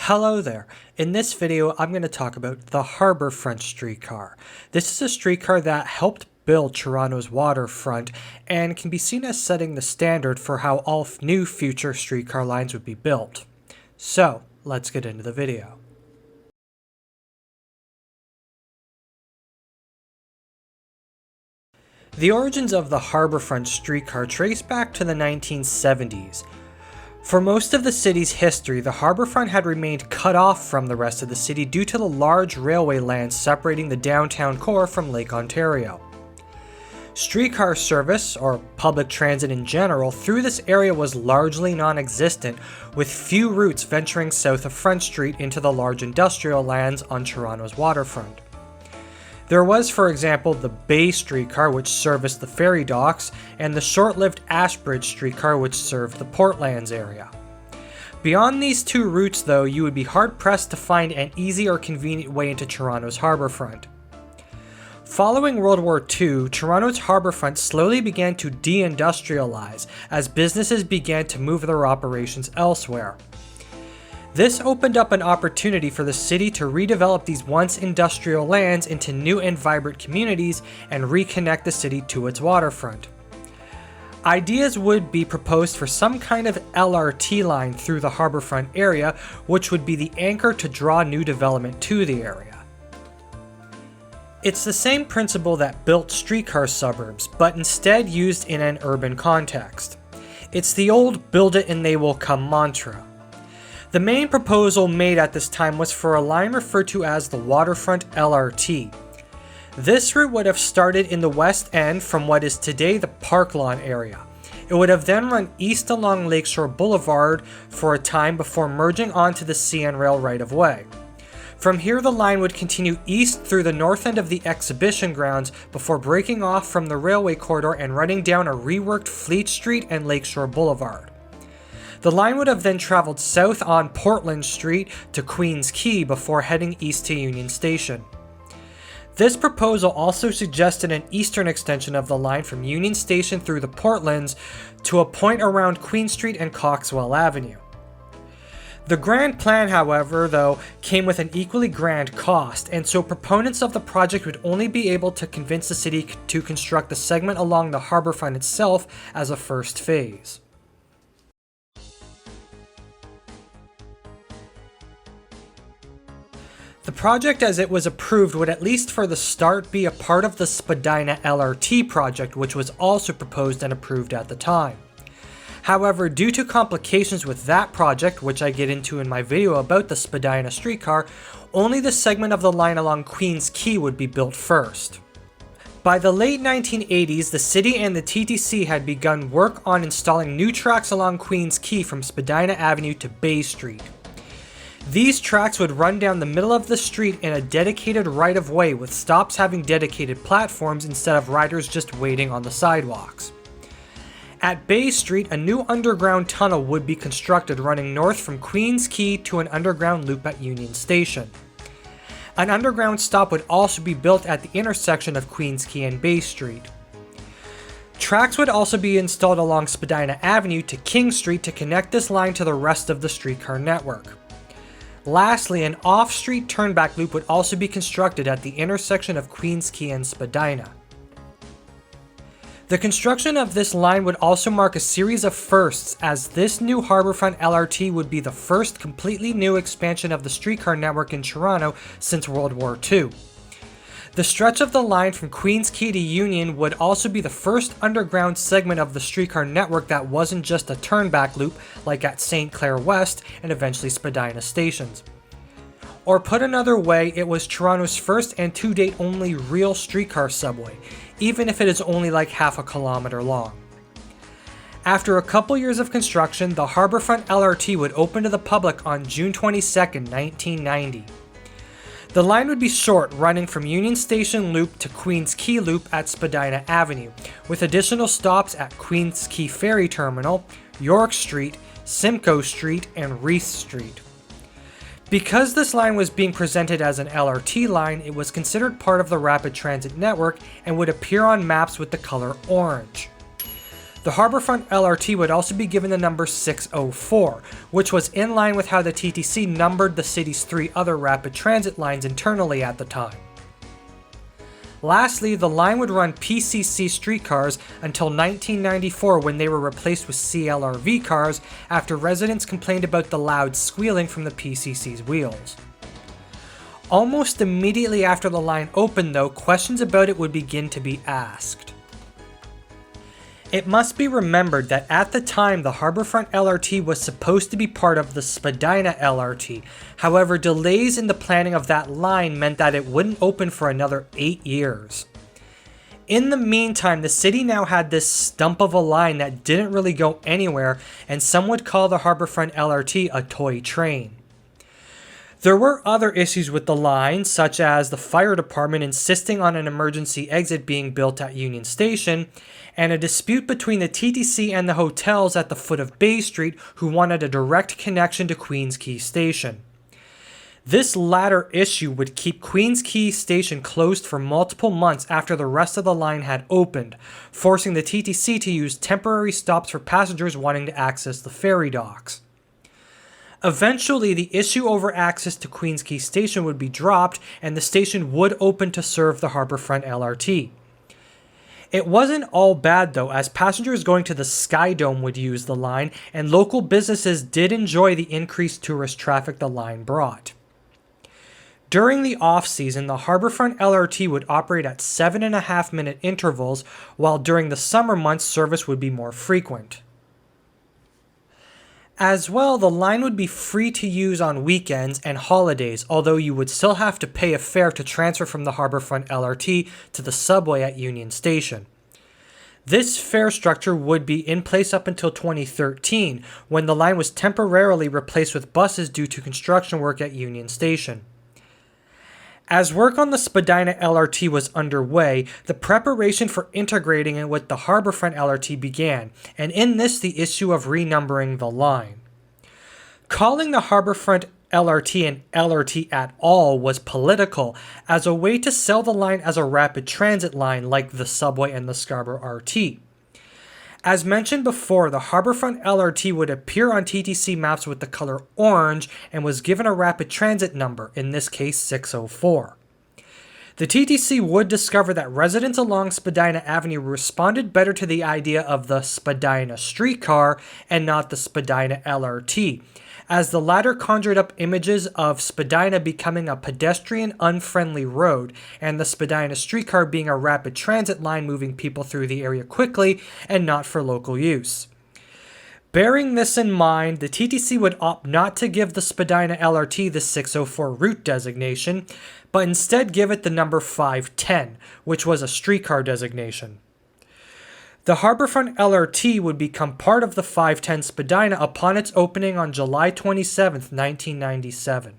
Hello there. In this video, I'm going to talk about the Harbourfront Streetcar. This is a streetcar that helped build Toronto's waterfront and can be seen as setting the standard for how all new future streetcar lines would be built. So, let's get into the video. The origins of the Harbourfront Streetcar trace back to the 1970s. For most of the city's history, the harbourfront had remained cut off from the rest of the city due to the large railway land separating the downtown core from Lake Ontario. Streetcar service, or public transit in general, through this area was largely non-existent, with few routes venturing south of Front Street into the large industrial lands on Toronto's waterfront. There was, for example, the Bay Streetcar, which serviced the ferry docks, and the short-lived Ashbridge Streetcar, which served the Portlands area. Beyond these two routes, though, you would be hard-pressed to find an easy or convenient way into Toronto's harbourfront. Following World War II, Toronto's harbourfront slowly began to deindustrialize as businesses began to move their operations elsewhere. This opened up an opportunity for the city to redevelop these once industrial lands into new and vibrant communities and reconnect the city to its waterfront. Ideas would be proposed for some kind of LRT line through the harbourfront area, which would be the anchor to draw new development to the area. It's the same principle that built streetcar suburbs, but instead used in an urban context. It's the old "build it and they will come" mantra. The main proposal made at this time was for a line referred to as the Waterfront LRT. This route would have started in the West End from what is today the Park Lawn area. It would have then run east along Lakeshore Boulevard for a time before merging onto the CN Rail right-of-way. From here, the line would continue east through the north end of the exhibition grounds before breaking off from the railway corridor and running down a reworked Fleet Street and Lakeshore Boulevard. The line would have then traveled south on Portland Street to Queens Quay before heading east to Union Station. This proposal also suggested an eastern extension of the line from Union Station through the Portlands to a point around Queen Street and Coxwell Avenue. The grand plan, however, though, came with an equally grand cost, and so proponents of the project would only be able to convince the city to construct the segment along the harbourfront itself as a first phase. The project as it was approved would at least for the start be a part of the Spadina LRT project, which was also proposed and approved at the time. However, due to complications with that project, which I get into in my video about the Spadina streetcar, only the segment of the line along Queens Quay would be built first. By the late 1980s, the city and the TTC had begun work on installing new tracks along Queens Quay from Spadina Avenue to Bay Street. These tracks would run down the middle of the street in a dedicated right-of-way, with stops having dedicated platforms instead of riders just waiting on the sidewalks. At Bay Street, a new underground tunnel would be constructed running north from Queens Quay to an underground loop at Union Station. An underground stop would also be built at the intersection of Queens Quay and Bay Street. Tracks would also be installed along Spadina Avenue to King Street to connect this line to the rest of the streetcar network. Lastly, an off-street turnback loop would also be constructed at the intersection of Queens Quay and Spadina. The construction of this line would also mark a series of firsts, as this new Harbourfront LRT would be the first completely new expansion of the streetcar network in Toronto since World War II. The stretch of the line from Queens Quay to Union would also be the first underground segment of the streetcar network that wasn't just a turnback loop like at St. Clair West and eventually Spadina stations. Or put another way, it was Toronto's first and to date only real streetcar subway, even if it is only like half a kilometer long. After a couple years of construction, the Harbourfront LRT would open to the public on June 22, 1990. The line would be short, running from Union Station Loop to Queens Quay Loop at Spadina Avenue, with additional stops at Queens Quay Ferry Terminal, York Street, Simcoe Street, and Reith Street. Because this line was being presented as an LRT line, it was considered part of the rapid transit network and would appear on maps with the color orange. The Harbourfront LRT would also be given the number 604, which was in line with how the TTC numbered the city's 3 other rapid transit lines internally at the time. Lastly, the line would run PCC streetcars until 1994, when they were replaced with CLRV cars after residents complained about the loud squealing from the PCC's wheels. Almost immediately after the line opened though, questions about it would begin to be asked. It must be remembered that at the time the Harbourfront LRT was supposed to be part of the Spadina LRT. However, delays in the planning of that line meant that it wouldn't open for another 8 years. In the meantime, the city now had this stump of a line that didn't really go anywhere, and some would call the Harbourfront LRT a toy train. There were other issues with the line, such as the fire department insisting on an emergency exit being built at Union Station, and a dispute between the TTC and the hotels at the foot of Bay Street who wanted a direct connection to Queens Quay Station. This latter issue would keep Queens Quay Station closed for multiple months after the rest of the line had opened, forcing the TTC to use temporary stops for passengers wanting to access the ferry docks. Eventually, the issue over access to Queens Quay Station would be dropped, and the station would open to serve the Harbourfront LRT. It wasn't all bad though, as passengers going to the Sky Dome would use the line, and local businesses did enjoy the increased tourist traffic the line brought. During the off-season, the Harbourfront LRT would operate at 7.5-minute intervals, while during the summer months service would be more frequent. As well, the line would be free to use on weekends and holidays, although you would still have to pay a fare to transfer from the Harbourfront LRT to the subway at Union Station. This fare structure would be in place up until 2013, when the line was temporarily replaced with buses due to construction work at Union Station. As work on the Spadina LRT was underway, the preparation for integrating it with the Harbourfront LRT began, and in this the issue of renumbering the line. Calling the Harbourfront LRT an LRT at all was political, as a way to sell the line as a rapid transit line like the subway and the Scarborough RT. As mentioned before, the Harbourfront LRT would appear on TTC maps with the color orange and was given a rapid transit number, in this case 604. The TTC would discover that residents along Spadina Avenue responded better to the idea of the Spadina Streetcar and not the Spadina LRT, as the latter conjured up images of Spadina becoming a pedestrian-unfriendly road and the Spadina Streetcar being a rapid transit line moving people through the area quickly and not for local use. Bearing this in mind, the TTC would opt not to give the Spadina LRT the 604 route designation, but instead give it the number 510, which was a streetcar designation. The Harbourfront LRT would become part of the 510 Spadina upon its opening on July 27, 1997.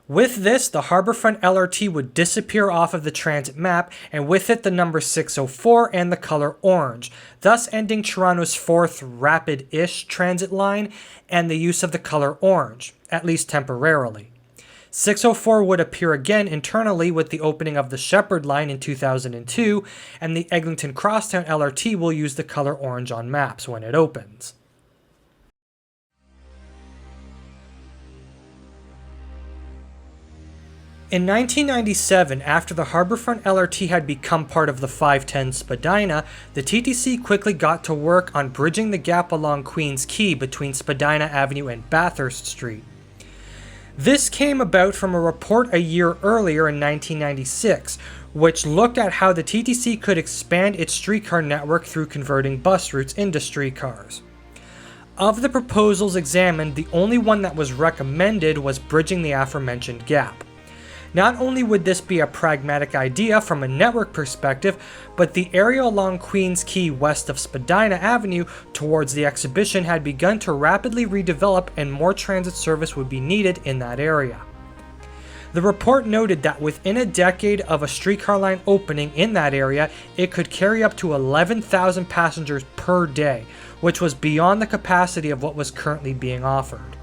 With this, the Harbourfront LRT would disappear off of the transit map, and with it the number 604 and the color orange, thus ending Toronto's 4th rapid-ish transit line and the use of the color orange, at least temporarily. 604 would appear again internally with the opening of the Shepherd Line in 2002, and the Eglinton Crosstown LRT will use the color orange on maps when it opens. In 1997, after the Harbourfront LRT had become part of the 510 Spadina, the TTC quickly got to work on bridging the gap along Queens Quay between Spadina Avenue and Bathurst Street. This came about from a report a year earlier in 1996, which looked at how the TTC could expand its streetcar network through converting bus routes into streetcars. Of the proposals examined, the only one that was recommended was bridging the aforementioned gap. Not only would this be a pragmatic idea from a network perspective, but the area along Queens Quay west of Spadina Avenue towards the exhibition had begun to rapidly redevelop, and more transit service would be needed in that area. The report noted that within a decade of a streetcar line opening in that area, it could carry up to 11,000 passengers per day, which was beyond the capacity of what was currently being offered.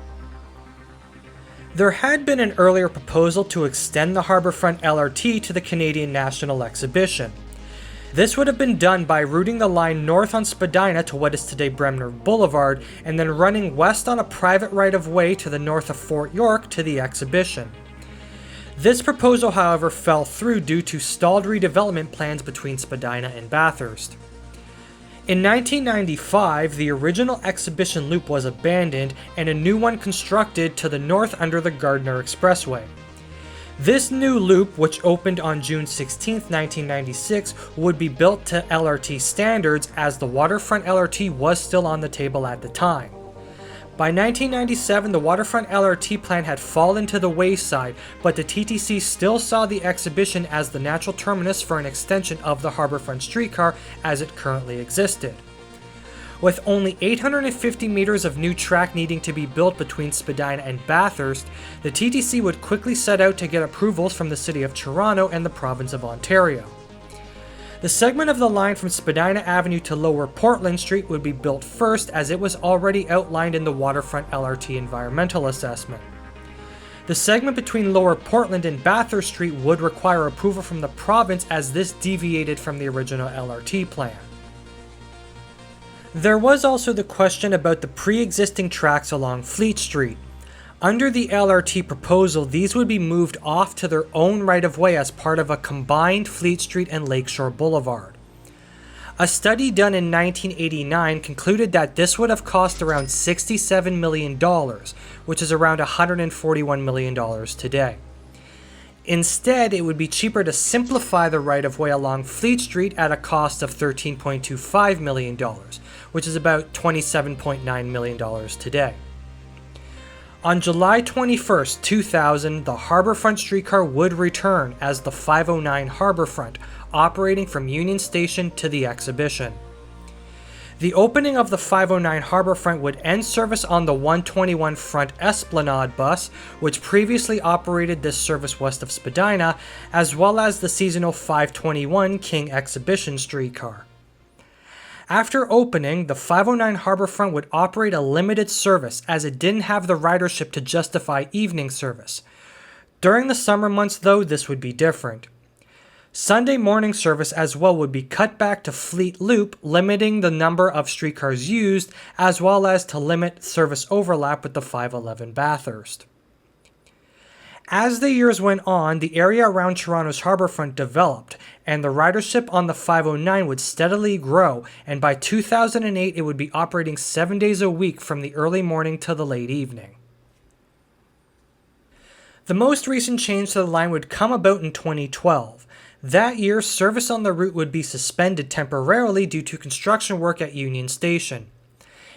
There had been an earlier proposal to extend the Harbourfront LRT to the Canadian National Exhibition. This would have been done by routing the line north on Spadina to what is today Bremner Boulevard, and then running west on a private right-of-way to the north of Fort York to the exhibition. This proposal, however, fell through due to stalled redevelopment plans between Spadina and Bathurst. In 1995, the original exhibition loop was abandoned and a new one constructed to the north under the Gardiner Expressway. This new loop, which opened on June 16, 1996, would be built to LRT standards as the waterfront LRT was still on the table at the time. By 1997, the waterfront LRT plan had fallen to the wayside, but the TTC still saw the exhibition as the natural terminus for an extension of the Harbourfront Streetcar as it currently existed. With only 850 meters of new track needing to be built between Spadina and Bathurst, the TTC would quickly set out to get approvals from the City of Toronto and the Province of Ontario. The segment of the line from Spadina Avenue to Lower Portland Street would be built first, as it was already outlined in the Waterfront LRT Environmental Assessment. The segment between Lower Portland and Bathurst Street would require approval from the province, as this deviated from the original LRT plan. There was also the question about the pre-existing tracks along Fleet Street. Under the LRT proposal, these would be moved off to their own right-of-way as part of a combined Fleet Street and Lakeshore Boulevard. A study done in 1989 concluded that this would have cost around $67 million, which is around $141 million today. Instead, it would be cheaper to simplify the right-of-way along Fleet Street at a cost of $13.25 million, which is about $27.9 million today. On July 21, 2000, the Harbourfront Streetcar would return as the 509 Harbourfront, operating from Union Station to the exhibition. The opening of the 509 Harbourfront would end service on the 121 Front Esplanade bus, which previously operated this service west of Spadina, as well as the seasonal 521 King Exhibition Streetcar. After opening, the 509 Harbourfront would operate a limited service, as it didn't have the ridership to justify evening service. During the summer months, though, this would be different. Sunday morning service as well would be cut back to Fleet Loop, limiting the number of streetcars used, as well as to limit service overlap with the 511 Bathurst. As the years went on, the area around Toronto's Harbourfront developed, and the ridership on the 509 would steadily grow, and by 2008 it would be operating 7 days a week from the early morning to the late evening. The most recent change to the line would come about in 2012. That year, service on the route would be suspended temporarily due to construction work at Union Station.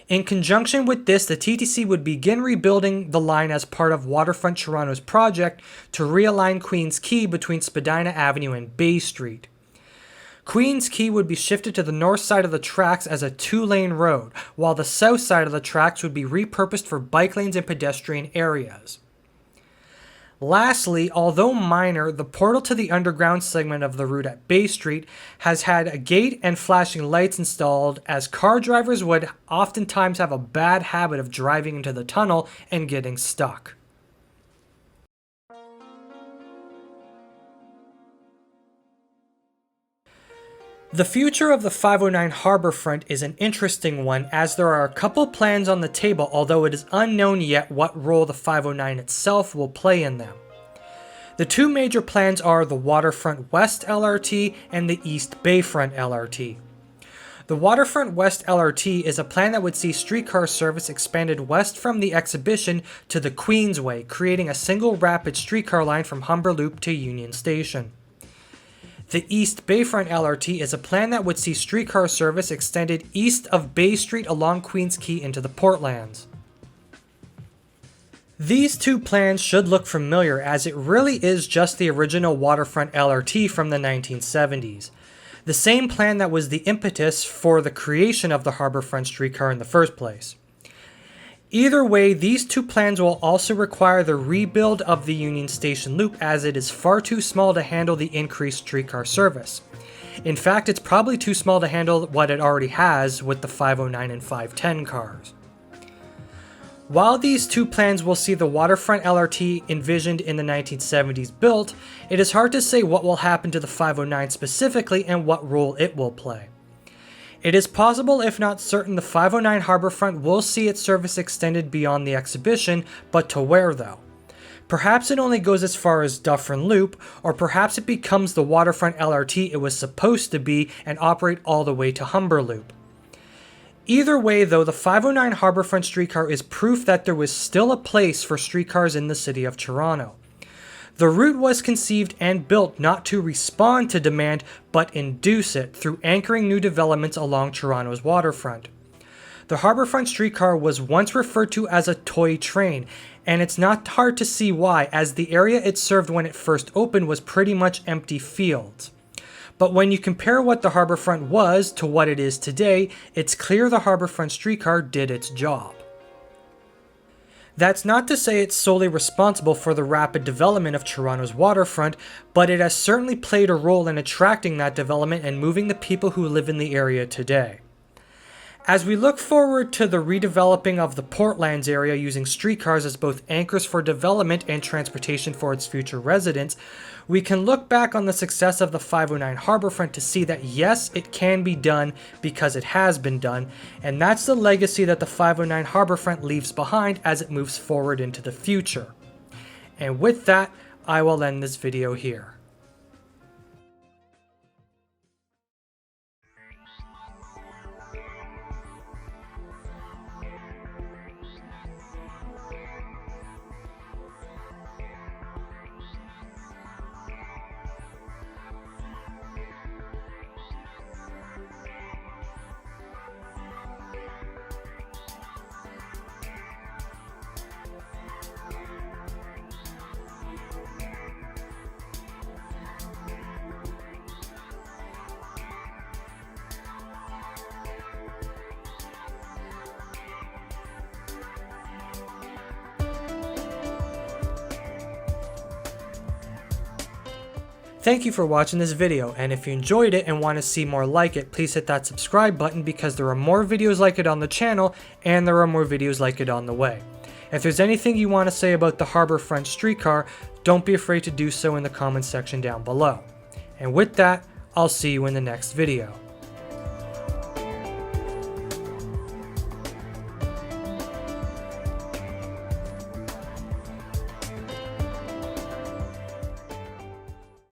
In conjunction with this, the TTC would begin rebuilding the line as part of Waterfront Toronto's project to realign Queen's Quay between Spadina Avenue and Bay Street. Queen's Quay would be shifted to the north side of the tracks as a 2-lane road, while the south side of the tracks would be repurposed for bike lanes and pedestrian areas. Lastly, although minor, the portal to the underground segment of the route at Bay Street has had a gate and flashing lights installed, as car drivers would oftentimes have a bad habit of driving into the tunnel and getting stuck. The future of the 509 Harbourfront is an interesting one, as there are a couple plans on the table, although it is unknown yet what role the 509 itself will play in them. The two major plans are the Waterfront West LRT and the East Bayfront LRT. The Waterfront West LRT is a plan that would see streetcar service expanded west from the exhibition to the Queensway, creating a single rapid streetcar line from Humber Loop to Union Station. The East Bayfront LRT is a plan that would see streetcar service extended east of Bay Street along Queens Quay into the Portlands. These two plans should look familiar, as it really is just the original Waterfront LRT from the 1970s. The same plan that was the impetus for the creation of the Harbourfront Streetcar in the first place. Either way, these two plans will also require the rebuild of the Union Station Loop, as it is far too small to handle the increased streetcar service. In fact, it's probably too small to handle what it already has with the 509 and 510 cars. While these two plans will see the waterfront LRT envisioned in the 1970s built, it is hard to say what will happen to the 509 specifically and what role it will play. It is possible, if not certain, the 509 Harbourfront will see its service extended beyond the exhibition, but to where though? Perhaps it only goes as far as Dufferin Loop, or perhaps it becomes the waterfront LRT it was supposed to be and operate all the way to Humber Loop. Either way though, the 509 Harbourfront Streetcar is proof that there was still a place for streetcars in the city of Toronto. The route was conceived and built not to respond to demand, but induce it through anchoring new developments along Toronto's waterfront. The Harbourfront Streetcar was once referred to as a toy train, and it's not hard to see why, as the area it served when it first opened was pretty much empty fields. But when you compare what the Harbourfront was to what it is today, it's clear the Harbourfront Streetcar did its job. That's not to say it's solely responsible for the rapid development of Toronto's waterfront, but it has certainly played a role in attracting that development and moving the people who live in the area today. As we look forward to the redeveloping of the Portlands area using streetcars as both anchors for development and transportation for its future residents, we can look back on the success of the 509 Harbourfront to see that yes, it can be done because it has been done, and that's the legacy that the 509 Harbourfront leaves behind as it moves forward into the future. And with that, I will end this video here. Thank you for watching this video, and if you enjoyed it and want to see more like it, please hit that subscribe button because there are more videos like it on the channel and there are more videos like it on the way. If there's anything you want to say about the Harbourfront Streetcar, don't be afraid to do so in the comments section down below. And with that, I'll see you in the next video.